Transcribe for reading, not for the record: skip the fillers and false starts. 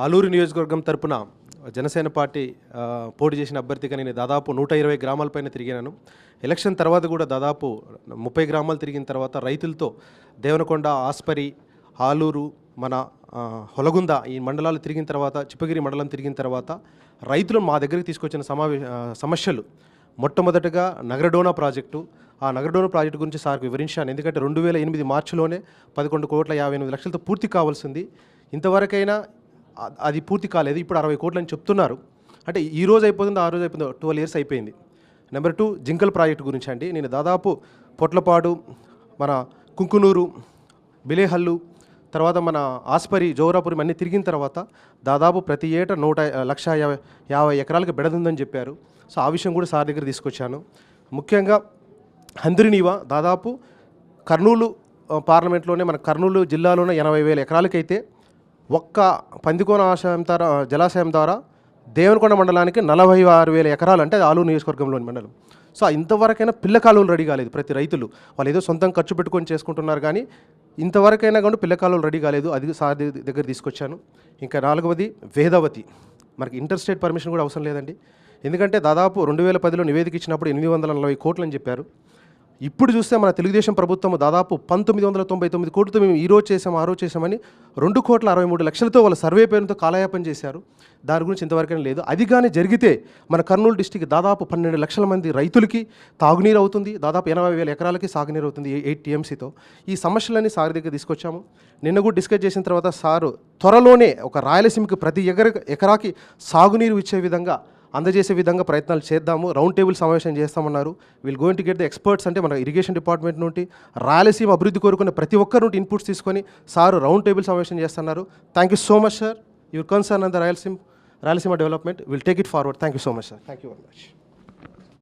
ఆలూరు నియోజకవర్గం తరపున జనసేన పార్టీ పోటీ చేసిన అభ్యర్థిగా నేను దాదాపు 120 గ్రామాలపైన తిరిగాను. ఎలక్షన్ తర్వాత కూడా దాదాపు 30 గ్రామాలు తిరిగిన తర్వాత రైతులతో దేవనకొండ, ఆస్పరి, ఆలూరు, మన హొలగుంద ఈ మండలాలు తిరిగిన తర్వాత, చిప్పగిరి మండలం తిరిగిన తర్వాత రైతులు మా దగ్గరికి తీసుకొచ్చిన సమస్యలు మొట్టమొదటగా నగరడోనా ప్రాజెక్టు. ఆ నగరడోనా ప్రాజెక్టు గురించి సార్కు వివరించాను. ఎందుకంటే 2008 మార్చిలోనే 11,58,00,000తో పూర్తి కావాల్సింది. ఇంతవరకైనా అది పూర్తి కాలేదు. ఇప్పుడు 60 కోట్లు అని చెప్తున్నారు. అంటే ఈ రోజు అయిపోతుందో ఆ రోజు అయిపోతుందో 12 ఇయర్స్ అయిపోయింది. నెంబర్ 2 జింకల్ ప్రాజెక్టు గురించి అండి. నేను దాదాపు పొట్లపాడు, మన కుంకునూరు, బిలేహల్లు, తర్వాత మన ఆస్పరి, జోరాపురం అన్నీ తిరిగిన తర్వాత దాదాపు ప్రతి ఏటా 1,50,000 ఎకరాలకు బెడదుందని చెప్పారు. సో ఆ విషయం కూడా సార్ దగ్గర తీసుకొచ్చాను. ముఖ్యంగా హంద్రినీవా దాదాపు కర్నూలు పార్లమెంట్లోనే, మన కర్నూలు జిల్లాలోనే 80,000 ఎకరాలకైతే ఒక్క పందికోన జలాశయం ద్వారా దేవనకొండ మండలానికి 46,000 ఎకరాలు, అంటే ఆలూరు నియోజకవర్గంలోని మండలం. సో ఇంతవరకైనా పిల్ల కాలువలు రెడీ కాలేదు. ప్రతి రైతులు వాళ్ళు ఏదో సొంతం ఖర్చు పెట్టుకొని చేసుకుంటున్నారు, కానీ ఇంతవరకైనా కానీ పిల్ల కాలువలు రెడీ కాలేదు. అది సార్ దగ్గర తీసుకొచ్చాను. ఇంకా 4వది వేదావతి. మనకి ఇంటర్ స్టేట్ పర్మిషన్ కూడా అవసరం లేదండి. ఎందుకంటే దాదాపు 2010లో నివేదిక ఇచ్చినప్పుడు 840 కోట్లు అని చెప్పారు. ఇప్పుడు చూస్తే మన తెలుగుదేశం ప్రభుత్వం దాదాపు 1999 కోట్లతో మేము ఈరోజు చేసాం ఆ రోజు చేసామని 2,63,00,000తో వాళ్ళ సర్వే పేరుతో కాలయాపన చేశారు. దాని గురించి ఇంతవరకైనా లేదు. అది కానీ జరిగితే మన కర్నూలు డిస్టిక్ దాదాపు 12 లక్షల మంది రైతులకి తాగునీరు అవుతుంది. దాదాపు 80,000 ఎకరాలకి సాగునీరు అవుతుంది 8 TMCతో. ఈ సమస్యలన్నీ సార్ దగ్గర తీసుకొచ్చాము. నిన్న కూడా డిస్కస్ చేసిన తర్వాత సారు త్వరలోనే ఒక రాయలసీమకి ప్రతి ఎకరాకి సాగునీరు ఇచ్చే విధంగా, అందజేసే విధంగా ప్రయత్నాలు చేద్దాము. రౌండ్ టేబుల్ సమావేశం చేస్తామన్నారు. We'll going to get the experts, అంటే మన ఇరిగేషన్ డిపార్ట్మెంట్ నుండి, రాయలసీమ అభివృద్ధి కోరుకునే ప్రతి ఒక్కరి నుండి ఇన్పుట్స్ తీసుకొని సారు రౌండ్ టేబుల్ సమావేశం చేస్తున్నారు. Thank you so much sir. Your concern on the Rayalaseema development will take it forward. Thank you so much sir. Thank you very much.